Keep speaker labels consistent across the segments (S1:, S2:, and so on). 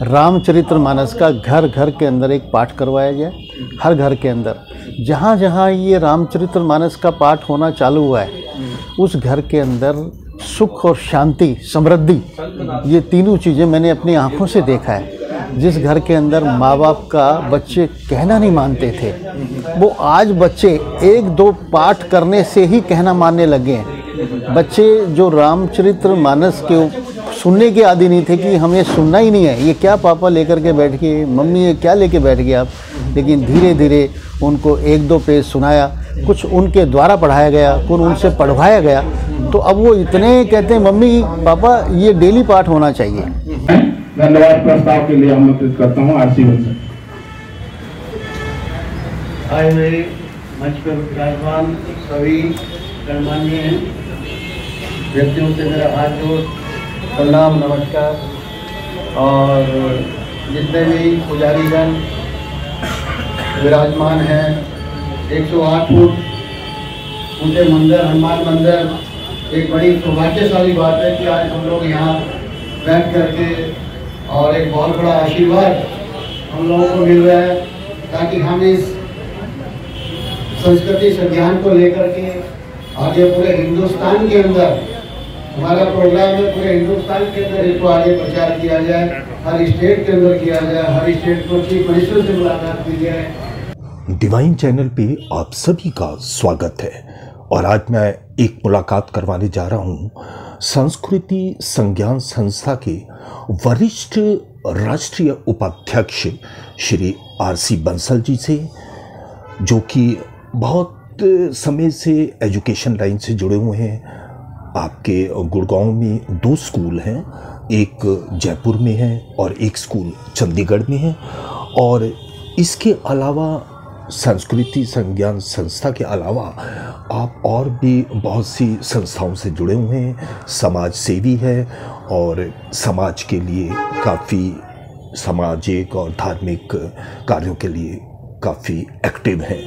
S1: रामचरितमानस का घर घर के अंदर एक पाठ करवाया जाए। हर घर के अंदर जहाँ जहाँ ये रामचरितमानस का पाठ होना चालू हुआ है उस घर के अंदर सुख और शांति, समृद्धि, ये तीनों चीज़ें मैंने अपनी आंखों से देखा है। जिस घर के अंदर माँ बाप का बच्चे कहना नहीं मानते थे, वो आज बच्चे एक दो पाठ करने से ही कहना मानने लगे हैं। बच्चे जो रामचरितमानस के सुनने के आदी नहीं थे कि हमें सुनना ही नहीं है, ये क्या पापा लेकर के बैठ गए, मम्मी ये क्या लेके बैठ गए आप, लेकिन धीरे धीरे उनको एक दो पेज सुनाया, कुछ उनके द्वारा पढ़ाया गया, कुछ उनसे पढ़वाया गया, तो अब वो इतने कहते हैं मम्मी पापा ये डेली पाठ होना चाहिए।
S2: धन्यवाद। प्रस्ताव के लिए आमंत्रित करता हूँ आरसी बंसल।
S3: आज मेरे मंच पर विराजमान सभी गणमान्य व्यक्तियों से मेरा हाथ जोड़ प्रणाम, नमस्कार। और जितने भी पुजारीगण विराजमान हैं, 108 फुट ऊंचे मंदिर, हनुमान मंदिर, एक बड़ी सौभाग्यशाली बात है कि आज हम लोग यहाँ बैठ करके और एक बहुत बड़ा आशीर्वाद हम लोगों को मिल रहा है, ताकि हम इस संस्कृति से ज्ञान को लेकर के आगे पूरे हिंदुस्तान के अंदर, हमारा प्रोग्राम है पूरे हिंदुस्तान के अंदर इसको आगे प्रचार किया जाए, हर स्टेट के अंदर किया जाए, हर स्टेट को चीफ मिनिस्टर से मुलाकात की जाए।
S4: डिवाइन चैनल पे आप सभी का स्वागत है और आज मैं एक मुलाकात करवाने जा रहा हूँ संस्कृति संज्ञान संस्था के वरिष्ठ राष्ट्रीय उपाध्यक्ष श्री आरसी बंसल जी से, जो कि बहुत समय से एजुकेशन लाइन से जुड़े हुए हैं। आपके गुड़गांव में 2 स्कूल हैं, एक जयपुर में है और एक स्कूल चंडीगढ़ में है। और इसके अलावा संस्कृति संज्ञान संस्था के अलावा आप और भी बहुत सी संस्थाओं से जुड़े हुए हैं, समाज सेवी है और समाज के लिए काफ़ी सामाजिक और धार्मिक कार्यों के लिए काफ़ी एक्टिव है।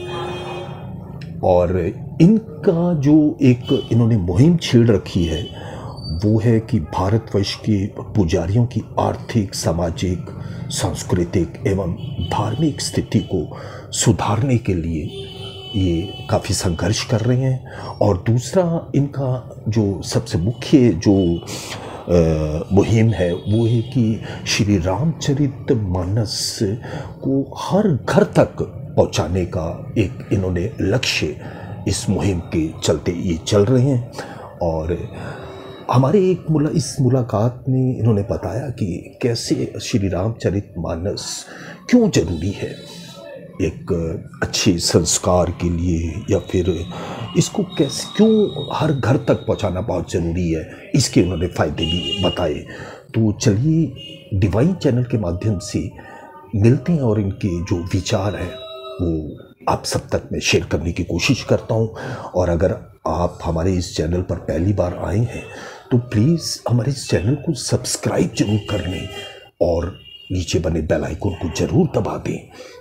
S4: और इनका जो एक इन्होंने मुहिम छेड़ रखी है वो है कि भारतवर्ष के पुजारियों की आर्थिक, सामाजिक, सांस्कृतिक एवं धार्मिक स्थिति को सुधारने के लिए ये काफ़ी संघर्ष कर रहे हैं। और दूसरा इनका जो सबसे मुख्य जो मुहिम है वो है कि श्री रामचरितमानस को हर घर तक पहुंचाने का एक इन्होंने लक्ष्य इस मुहिम के चलते ये चल रहे हैं। और हमारे इस मुलाकात में इन्होंने बताया कि कैसे श्री रामचरितमानस क्यों जरूरी है एक अच्छे संस्कार के लिए, या फिर इसको कैसे क्यों हर घर तक पहुंचाना बहुत ज़रूरी है, इसके उन्होंने फ़ायदे भी बताए। तो चलिए डिवाइन चैनल के माध्यम से मिलते हैं और इनके जो विचार हैं वो आप सब तक मैं शेयर करने की कोशिश करता हूं। और अगर आप हमारे इस चैनल पर पहली बार आए हैं तो प्लीज़ हमारे इस चैनल को सब्सक्राइब जरूर कर लें और नीचे बने बेल आइकन को जरूर दबा दें,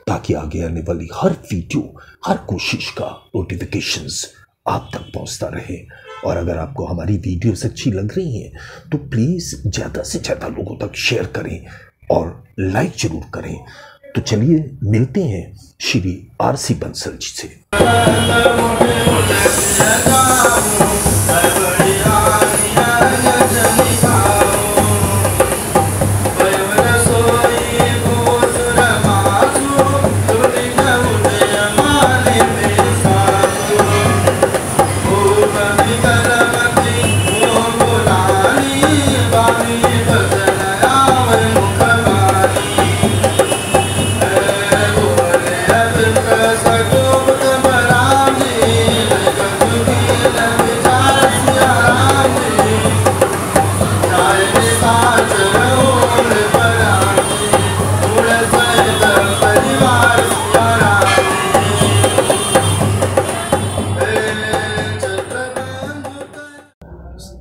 S4: ताकि आगे आने वाली हर वीडियो, हर कोशिश का नोटिफिकेशंस आप तक पहुंचता रहे। और अगर आपको हमारी वीडियोस अच्छी लग रही हैं तो प्लीज़ ज़्यादा से ज़्यादा लोगों तक शेयर करें और लाइक जरूर करें। तो चलिए मिलते हैं श्री आरसी बंसल जी से।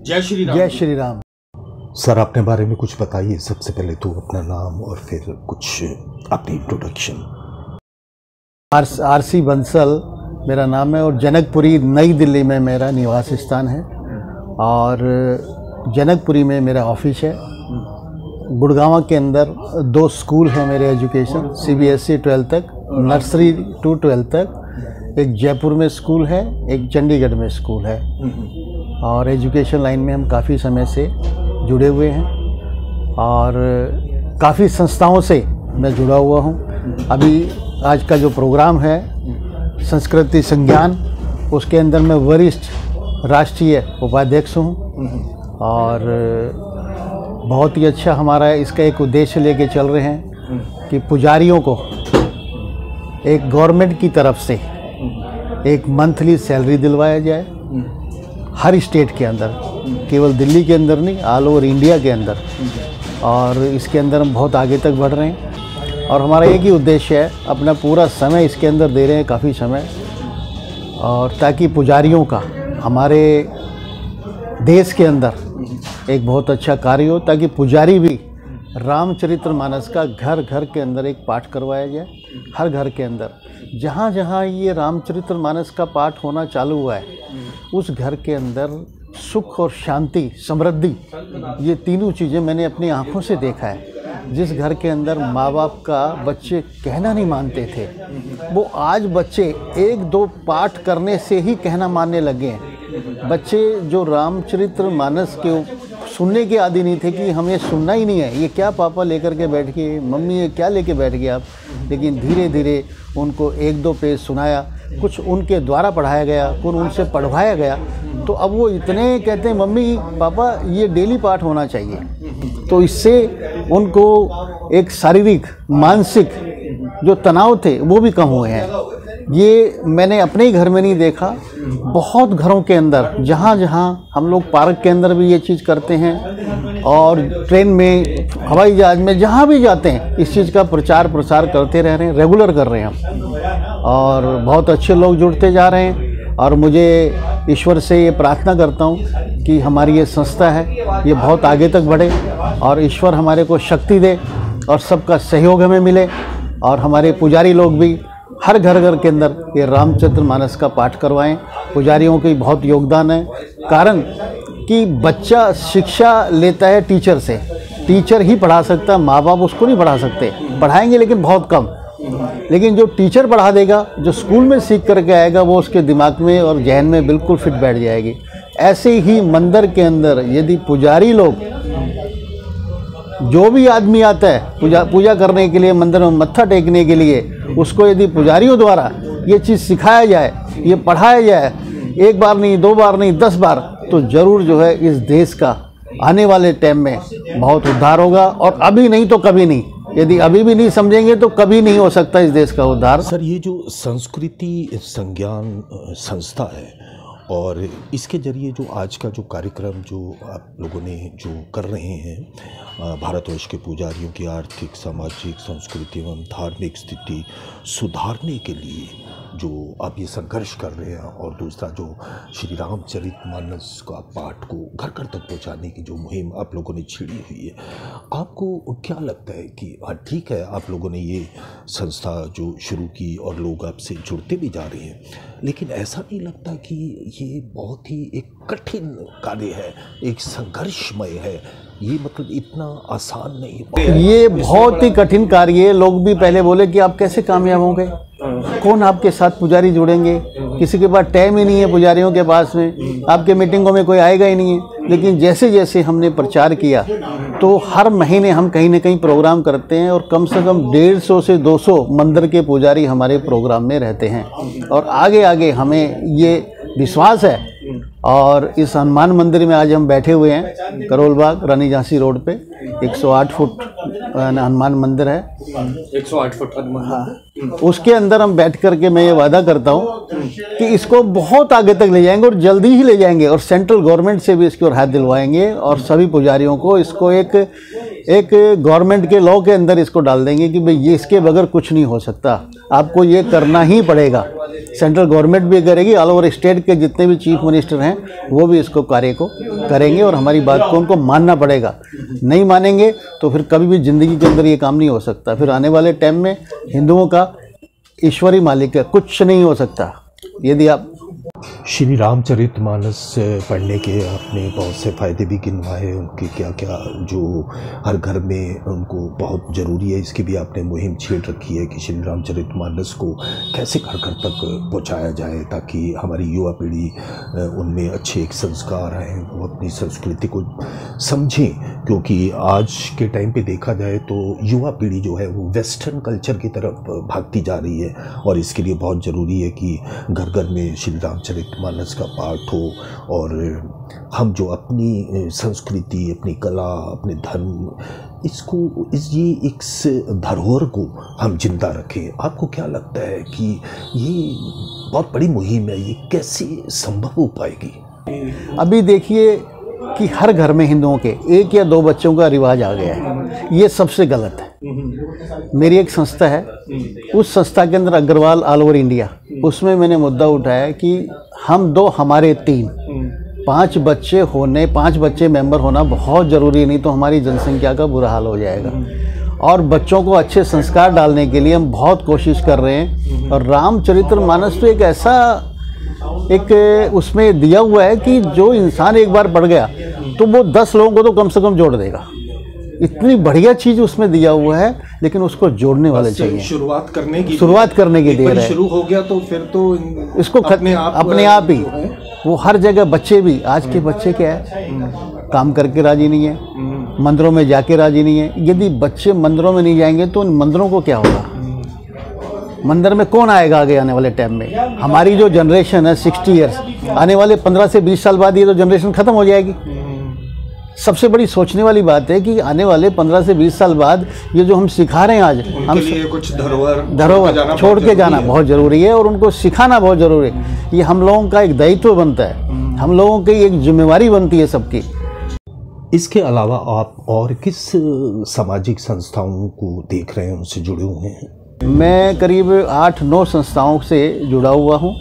S1: जय श्री राम। जय श्री राम।
S4: सर अपने बारे में कुछ बताइए, सबसे पहले तो अपना नाम और फिर कुछ अपनी इंट्रोडक्शन।
S1: आरसी बंसल मेरा नाम है और जनकपुरी नई दिल्ली में मेरा निवास स्थान है और जनकपुरी में मेरा ऑफिस है गुड़गांव के अंदर 2 स्कूल हैं मेरे एजुकेशन, CBSE 12 तक, नर्सरी टू 12 तक। एक जयपुर में स्कूल है, एक चंडीगढ़ में स्कूल है। और एजुकेशन लाइन में हम काफ़ी समय से जुड़े हुए हैं और काफ़ी संस्थाओं से मैं जुड़ा हुआ हूँ। अभी आज का जो प्रोग्राम है संस्कृति संज्ञान, उसके अंदर मैं वरिष्ठ राष्ट्रीय उपाध्यक्ष हूँ और बहुत ही अच्छा हमारा इसका एक उद्देश्य लेके चल रहे हैं कि पुजारियों को एक गवर्नमेंट की तरफ से एक मंथली सैलरी दिलवाया जाए हर स्टेट के अंदर, केवल दिल्ली के अंदर नहीं, ऑल ओवर इंडिया के अंदर। और इसके अंदर हम बहुत आगे तक बढ़ रहे हैं और हमारा एक ही उद्देश्य है, अपना पूरा समय इसके अंदर दे रहे हैं, काफ़ी समय, और ताकि पुजारियों का हमारे देश के अंदर एक बहुत अच्छा कार्य हो, ताकि पुजारी भी रामचरितमानस का घर घर के अंदर एक पाठ करवाया जाए। हर घर के अंदर जहाँ जहाँ ये रामचरितमानस का पाठ होना चालू हुआ है, उस घर के अंदर सुख और शांति, समृद्धि, ये तीनों चीज़ें मैंने अपनी आँखों से देखा है। जिस घर के अंदर माँ बाप का बच्चे कहना नहीं मानते थे, वो आज बच्चे 1-2 पाठ करने से ही कहना मानने लगे हैं। बच्चे जो रामचरितमानस के सुनने के आदी नहीं थे कि हमें सुनना ही नहीं है, ये क्या पापा लेकर के बैठ गए, मम्मी ये क्या लेके बैठ गए आप, लेकिन धीरे धीरे उनको 1-2 पेज सुनाया, कुछ उनके द्वारा पढ़ाया गया, कुछ उनसे पढ़वाया गया, तो अब वो इतने कहते हैं मम्मी पापा ये डेली पाठ होना चाहिए। तो इससे उनको एक शारीरिक मानसिक जो तनाव थे वो भी कम हुए हैं। ये मैंने अपने ही घर में नहीं देखा, बहुत घरों के अंदर, जहाँ जहाँ हम लोग पार्क के अंदर भी ये चीज़ करते हैं और ट्रेन में, हवाई जहाज़ में, जहाँ भी जाते हैं इस चीज़ का प्रचार प्रसार करते रह रहे हैं, रेगुलर कर रहे हैं हम, और बहुत अच्छे लोग जुड़ते जा रहे हैं। और मुझे ईश्वर से ये प्रार्थना करता हूँ कि हमारी ये संस्था है ये बहुत आगे तक बढ़े और ईश्वर हमारे को शक्ति दे और सबका सहयोग हमें मिले, और हमारे पुजारी लोग भी हर घर घर के अंदर ये रामचरितमानस का पाठ करवाएं। पुजारियों की बहुत योगदान है, कारण कि बच्चा शिक्षा लेता है टीचर से, टीचर ही पढ़ा सकता, माँ बाप उसको नहीं पढ़ा सकते, पढ़ाएंगे लेकिन बहुत कम। लेकिन जो टीचर पढ़ा देगा, जो स्कूल में सीख करके आएगा, वो उसके दिमाग में और जहन में बिल्कुल फिट बैठ जाएगी। ऐसे ही मंदिर के अंदर यदि पुजारी लोग, जो भी आदमी आता है पूजा करने के लिए, मंदिर में मत्था टेकने के लिए, उसको यदि पुजारियों द्वारा ये चीज़ सिखाया जाए, ये पढ़ाया जाए, 1 बार नहीं, 2 बार नहीं, 10 बार, तो ज़रूर जो है इस देश का आने वाले टाइम में बहुत उद्धार होगा। और अभी नहीं तो कभी नहीं, यदि अभी भी नहीं समझेंगे तो कभी नहीं हो सकता इस देश का उद्धार।
S4: सर, ये जो संस्कृति संज्ञान संस्था है और इसके जरिए जो आज का जो कार्यक्रम जो आप लोगों ने जो कर रहे हैं, भारतवर्ष के पुजारियों की आर्थिक, सामाजिक, सांस्कृतिक एवं धार्मिक स्थिति सुधारने के लिए जो आप ये संघर्ष कर रहे हैं, और दूसरा जो श्री रामचरितमानस का पाठ को घर घर तक पहुंचाने की जो मुहिम आप लोगों ने छेड़ी हुई है, आपको क्या लगता है कि हाँ ठीक है, आप लोगों ने ये संस्था जो शुरू की और लोग आपसे जुड़ते भी जा रहे हैं, लेकिन ऐसा नहीं लगता कि ये बहुत ही एक कठिन कार्य है, एक संघर्षमय है, ये मतलब इतना आसान नहीं?
S1: ये बहुत ही कठिन कार्य है। लोग भी पहले बोले कि आप कैसे कामयाब होंगे, कौन आपके साथ पुजारी जुड़ेंगे, किसी के पास टाइम ही नहीं है पुजारियों के पास में, आपके मीटिंगों में कोई आएगा ही नहीं है। लेकिन जैसे जैसे हमने प्रचार किया तो हर महीने हम कहीं ना कहीं प्रोग्राम करते हैं और कम से कम 150 से 200 मंदिर के पुजारी हमारे प्रोग्राम में रहते हैं, और आगे आगे हमें ये विश्वास है। और इस हनुमान मंदिर में आज हम बैठे हुए हैं, करोल बाग, रानी झांसी रोड पे 108 फुट हनुमान मंदिर है,
S5: 108 फुट हनुमान।
S1: हाँ, उसके अंदर हम बैठ करके मैं ये वादा करता हूँ कि इसको बहुत आगे तक ले जाएंगे और जल्दी ही ले जाएंगे, और सेंट्रल गवर्नमेंट से भी इसकी ओर हाथ दिलवाएंगे, और सभी पुजारियों को इसको एक गवर्नमेंट के लॉ के अंदर इसको डाल देंगे कि भाई ये इसके बगैर कुछ नहीं हो सकता, आपको ये करना ही पड़ेगा। सेंट्रल गवर्नमेंट भी करेगी, ऑल ओवर स्टेट के जितने भी चीफ मिनिस्टर हैं वो भी इसको कार्य को करेंगे, और हमारी बात को उनको मानना पड़ेगा। नहीं मानेंगे तो फिर कभी भी ज़िंदगी के अंदर ये काम नहीं हो सकता। फिर आने वाले टाइम में हिंदुओं का ईश्वरी मालिक है, कुछ नहीं हो सकता। यदि आप
S4: श्री रामचरितमानस पढ़ने के आपने बहुत से फ़ायदे भी गिनवाए, उनके क्या क्या जो हर घर में उनको बहुत ज़रूरी है, इसकी भी आपने मुहिम छेड़ रखी है कि श्री रामचरितमानस को कैसे घर घर तक पहुंचाया जाए ताकि हमारी युवा पीढ़ी उनमें अच्छे एक संस्कार आएँ, वो अपनी संस्कृति को समझें। क्योंकि आज के टाइम पे देखा जाए तो युवा पीढ़ी जो है वो वेस्टर्न कल्चर की तरफ भागती जा रही है, और इसके लिए बहुत ज़रूरी है कि घर घर में श्री रामचरितमानस का पाठ हो और हम जो अपनी संस्कृति, अपनी कला, अपने धर्म, ये एक धरोहर को हम जिंदा रखें। आपको क्या लगता है कि ये बहुत बड़ी मुहिम है, ये कैसे संभव हो पाएगी?
S1: अभी देखिए कि हर घर में हिंदुओं के 1 या 2 बच्चों का रिवाज आ गया है, ये सबसे गलत है। मेरी एक संस्था है, उस संस्था के अंदर अग्रवाल ऑल ओवर इंडिया, उसमें मैंने मुद्दा उठाया कि हम 2 हमारे 3 5 बच्चे होने, 5 बच्चे मेंबर होना बहुत ज़रूरी, नहीं तो हमारी जनसंख्या का बुरा हाल हो जाएगा। और बच्चों को अच्छे संस्कार डालने के लिए हम बहुत कोशिश कर रहे हैं। और रामचरितमानस तो एक ऐसा उसमें दिया हुआ है कि जो इंसान एक बार पढ़ गया तो वो 10 लोगों को तो कम से कम जोड़ देगा। इतनी बढ़िया चीज़ उसमें दिया हुआ है, लेकिन उसको जोड़ने वाले चाहिए।
S4: शुरुआत करने की देर है। शुरू हो गया तो फिर तो
S1: इसको अपने आप ही वो हर जगह बच्चे भी, आज के बच्चे क्या है, काम करके राजी नहीं है, मंदिरों में जाके राजी नहीं है। यदि बच्चे मंदिरों में नहीं जाएंगे तो उन मंदिरों को क्या होगा? मंदिर में कौन आएगा आगे आने वाले टाइम में? हमारी जो जनरेशन है 60 ईयर्स, आने वाले 15 से 20 साल बाद ये तो जनरेशन ख़त्म हो जाएगी। सबसे बड़ी सोचने वाली बात है कि आने वाले 15 से 20 साल बाद ये जो हम सिखा रहे हैं आज, हम
S4: लिए कुछ
S1: धरोहर छोड़ के जाना बहुत ज़रूरी है, और उनको सिखाना बहुत ज़रूरी है। ये हम लोगों का एक दायित्व बनता है, हम लोगों की एक जिम्मेवारी बनती है सबकी।
S4: इसके अलावा आप और किस सामाजिक संस्थाओं को देख रहे हैं, उनसे जुड़े हुए हैं?
S1: मैं करीब 8-9 संस्थाओं से जुड़ा हुआ हूँ,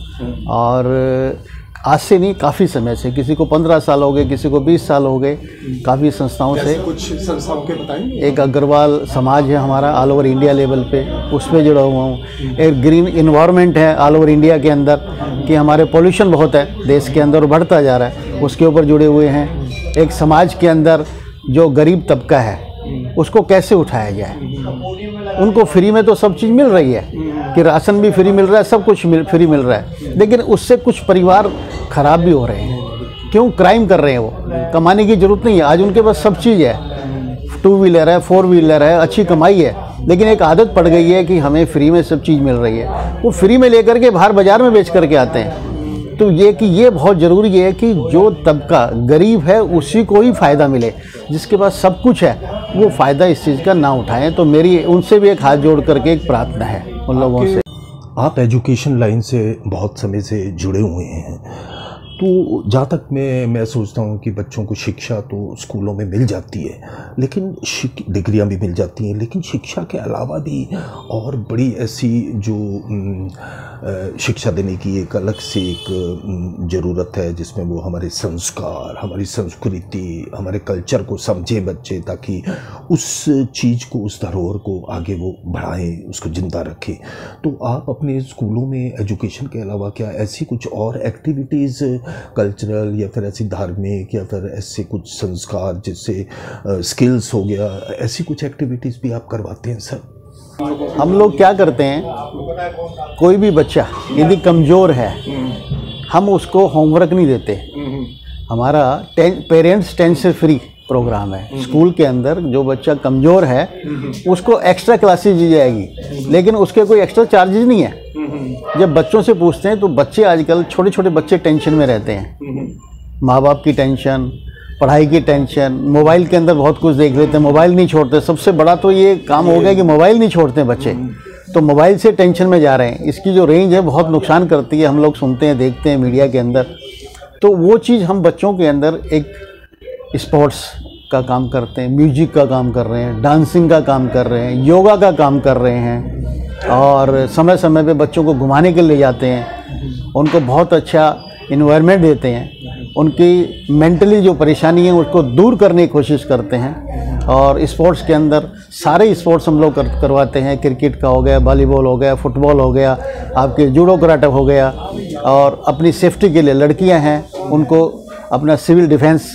S1: और आज से नहीं, काफ़ी समय से। किसी को 15 साल हो गए, किसी को 20 साल हो गए, काफ़ी संस्थाओं से।
S4: कुछ संस्थाओं के बताएंगे?
S1: एक अग्रवाल समाज है हमारा ऑल ओवर इंडिया लेवल पे, उसमें जुड़ा हुआ हूँ। एक ग्रीन इन्वायरमेंट है ऑल ओवर इंडिया के अंदर कि हमारे पोल्यूशन बहुत है देश के अंदर, बढ़ता जा रहा है, उसके ऊपर जुड़े हुए हैं। एक समाज के अंदर जो गरीब तबका है उसको कैसे उठाया जाए, उनको फ्री में तो सब चीज़ मिल रही है कि राशन भी फ्री मिल रहा है, सब कुछ फ्री मिल रहा है, लेकिन उससे कुछ परिवार ख़राब भी हो रहे हैं। क्यों? क्राइम कर रहे हैं। वो कमाने की ज़रूरत नहीं है, आज उनके पास सब चीज़ है, 2 व्हीलर है, 4 व्हीलर है, अच्छी कमाई है, लेकिन एक आदत पड़ गई है कि हमें फ्री में सब चीज़ मिल रही है। वो फ्री में लेकर के बाहर बाज़ार में बेच करके आते हैं। तो ये बहुत ज़रूरी है कि जो तबका गरीब है उसी को ही फ़ायदा मिले, जिसके पास सब कुछ है वो फ़ायदा इस चीज़ का ना उठाएं। तो मेरी उनसे भी एक हाथ जोड़ करके एक प्रार्थना है उन लोगों से।
S4: आप एजुकेशन लाइन से बहुत समय से जुड़े हुए हैं, तो जहाँ तक मैं सोचता हूँ कि बच्चों को शिक्षा तो स्कूलों में मिल जाती है, लेकिन डिग्रियाँ भी मिल जाती हैं, लेकिन शिक्षा के अलावा भी और बड़ी ऐसी जो शिक्षा देने की एक अलग से एक ज़रूरत है, जिसमें वो हमारे संस्कार, हमारी संस्कृति, हमारे कल्चर को समझें बच्चे, ताकि उस चीज़ को, उस धरोहर को आगे वो बढ़ाएं, उसको ज़िंदा रखें। तो आप अपने स्कूलों में एजुकेशन के अलावा क्या ऐसी कुछ और एक्टिविटीज़, कल्चरल या फिर ऐसी धार्मिक या फिर ऐसे कुछ संस्कार, जिससे स्किल्स हो गया, ऐसी कुछ एक्टिविटीज़ भी आप करवाते हैं सर?
S1: हम लोग क्या करते हैं, कोई भी बच्चा यदि कमज़ोर है हम उसको होमवर्क नहीं देते। हमारा पेरेंट्स टेंशन फ्री प्रोग्राम है। स्कूल के अंदर जो बच्चा कमज़ोर है उसको एक्स्ट्रा क्लासेज दी जाएगी, लेकिन उसके कोई एक्स्ट्रा चार्जेस नहीं है। जब बच्चों से पूछते हैं तो बच्चे आजकल छोटे छोटे बच्चे टेंशन में रहते हैं, माँ बाप की टेंशन, पढ़ाई की टेंशन, मोबाइल के अंदर बहुत कुछ देख लेते हैं, मोबाइल नहीं छोड़ते। सबसे बड़ा तो ये काम हो गया कि मोबाइल नहीं छोड़ते बच्चे, तो मोबाइल से टेंशन में जा रहे हैं। इसकी जो रेंज है बहुत नुकसान करती है, हम लोग सुनते हैं, देखते हैं मीडिया के अंदर। तो वो चीज़ हम बच्चों के अंदर एक स्पोर्ट्स का काम करते हैं, म्यूजिक का काम कर रहे हैं, डांसिंग का काम कर रहे हैं, योगा का काम कर रहे हैं, और समय समय पे बच्चों को घुमाने के लिए जाते हैं, उनको बहुत अच्छा इन्वायरमेंट देते हैं, उनकी मेंटली जो परेशानी है उसको दूर करने की कोशिश करते हैं। और स्पोर्ट्स के अंदर सारे स्पोर्ट्स हम लोग करवाते हैं। क्रिकेट का हो गया, वॉलीबॉल हो गया, फुटबॉल हो गया, आपके जूडो कराटे हो गया, और अपनी सेफ्टी के लिए लड़कियां हैं उनको अपना सिविल डिफेंस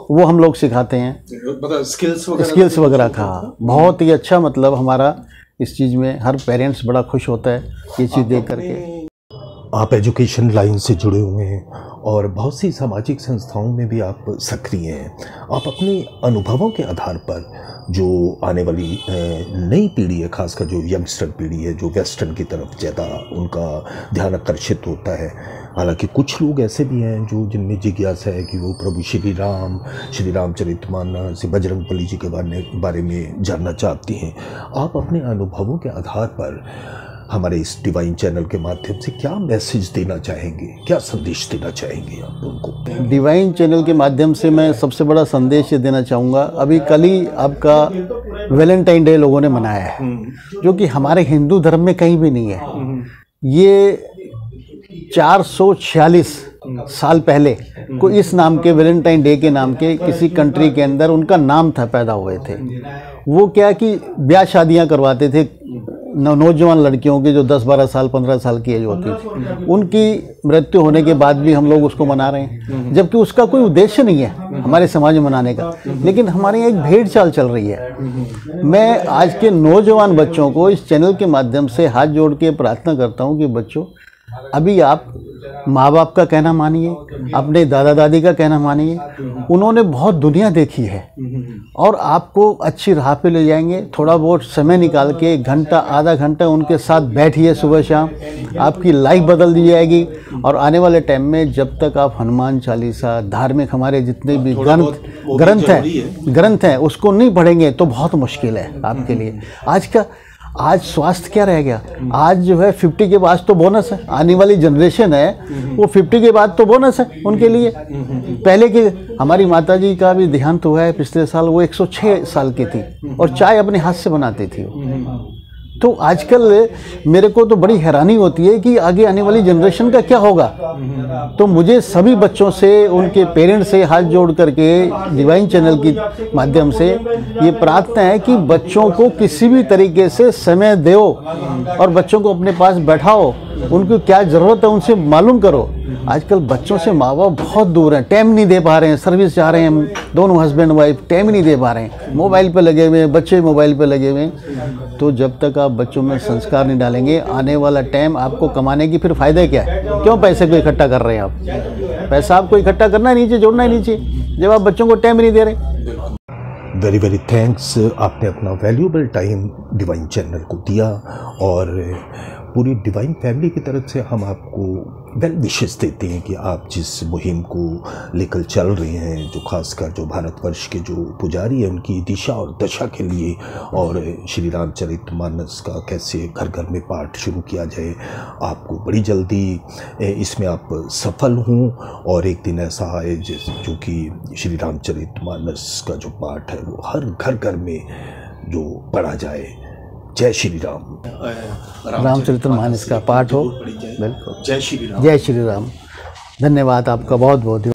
S1: वो हम लोग सिखाते हैं,
S5: मतलब
S1: स्किल्स वगैरह का। बहुत ही अच्छा, मतलब हमारा इस चीज़ में हर पेरेंट्स बड़ा खुश होता है ये चीज़ देख करके।
S4: आप एजुकेशन लाइन से जुड़े हुए हैं और बहुत सी सामाजिक संस्थाओं में भी आप सक्रिय हैं। आप अपने अनुभवों के आधार पर जो आने वाली नई पीढ़ी है, खासकर जो यंगस्टर पीढ़ी है, जो वेस्टर्न की तरफ ज़्यादा उनका ध्यान आकर्षित होता है, हालांकि कुछ लोग ऐसे भी हैं जो जिनमें जिज्ञासा है कि वो प्रभु श्री रामचरितमानस, बजरंगबली जी के बारे में जानना चाहती हैं। आप अपने अनुभवों के आधार पर हमारे इस डिवाइन चैनल के माध्यम से क्या मैसेज देना चाहेंगे, क्या संदेश देना चाहेंगे आप उनको?
S1: डिवाइन चैनल के माध्यम से मैं सबसे बड़ा संदेश ये देना चाहूँगा, अभी कल ही आपका वैलेंटाइन डे लोगों ने मनाया है, जो कि हमारे हिंदू धर्म में कहीं भी नहीं है। ये 446 साल पहले को इस नाम के वैलेंटाइन डे के नाम के किसी कंट्री के अंदर उनका नाम था, पैदा हुए थे। वो क्या कि ब्याह शादियां करवाते थे नौजवान लड़कियों की जो 10-12 साल 15 साल की एज होती थी। उनकी मृत्यु होने के बाद भी हम लोग उसको मना रहे हैं, जबकि उसका कोई उद्देश्य नहीं है हमारे समाज में मनाने का, लेकिन हमारे यहाँ एक भेड़ चाल चल रही है। मैं आज के नौजवान बच्चों को इस चैनल के माध्यम से हाथ जोड़ के प्रार्थना करता हूँ कि बच्चों, अभी आप माँ बाप का कहना मानिए, अपने दादा दादी का कहना मानिए। उन्होंने बहुत दुनिया देखी है और आपको अच्छी राह पे ले जाएंगे। थोड़ा बहुत समय निकाल के 1 घंटा आधा घंटा उनके साथ बैठिए सुबह शाम, आपकी लाइफ बदल दी जाएगी। और आने वाले टाइम में जब तक आप हनुमान चालीसा, धार्मिक हमारे जितने भी ग्रंथ हैं उसको नहीं पढ़ेंगे तो बहुत मुश्किल है आपके लिए। आज स्वास्थ्य क्या रह गया? आज जो है 50 के बाद तो बोनस है, आने वाली जनरेशन है वो 50 के बाद तो बोनस है उनके लिए। पहले की हमारी माताजी का भी देहांत हुआ है पिछले साल, वो 106 साल की थी और चाय अपने हाथ से बनाती थी। तो आजकल मेरे को तो बड़ी हैरानी होती है कि आगे आने वाली जनरेशन का क्या होगा। तो मुझे सभी बच्चों से, उनके पेरेंट्स से हाथ जोड़ करके डिवाइन चैनल के माध्यम से ये प्रार्थना है कि बच्चों को किसी भी तरीके से समय दो और बच्चों को अपने पास बैठाओ, उनको क्या ज़रूरत है उनसे मालूम करो। आजकल बच्चों से माँ बाप बहुत दूर हैं, टाइम नहीं दे पा रहे हैं, सर्विस जा रहे हैं दोनों हस्बैंड वाइफ, टाइम नहीं दे पा रहे हैं, मोबाइल पे लगे हुए हैं, बच्चे मोबाइल पे लगे हुए हैं। तो जब तक आप बच्चों में संस्कार नहीं डालेंगे, आने वाला टाइम आपको कमाने की फिर फ़ायदा क्या है? क्यों पैसे को इकट्ठा कर रहे हैं आप? पैसा आपको इकट्ठा करना ही नहीं चाहिए, जोड़ना ही नहीं चाहिए, जब आप बच्चों को टाइम नहीं दे रहे।
S4: वेरी वेरी थैंक्स, आपने अपना वैल्यूएबल टाइम डिवाइन चैनल को दिया और पूरी डिवाइन फैमिली की तरफ से हम आपको वेल विशेस देते हैं कि आप जिस मुहिम को लेकर चल रहे हैं, जो खासकर जो भारतवर्ष के जो पुजारी हैं उनकी दिशा और दशा के लिए, और श्री रामचरितमानस का कैसे घर घर में पाठ शुरू किया जाए, आपको बड़ी जल्दी इसमें आप सफल हों और एक दिन ऐसा आए जो कि श्री रामचरितमानस का जो पाठ है वो हर घर घर में जो पढ़ा जाए। जय श्री राम।
S1: रामचरितमानस का पाठ हो। बिल्कुल,
S5: जय श्री राम।
S1: जय श्री राम। धन्यवाद आपका बहुत बहुत।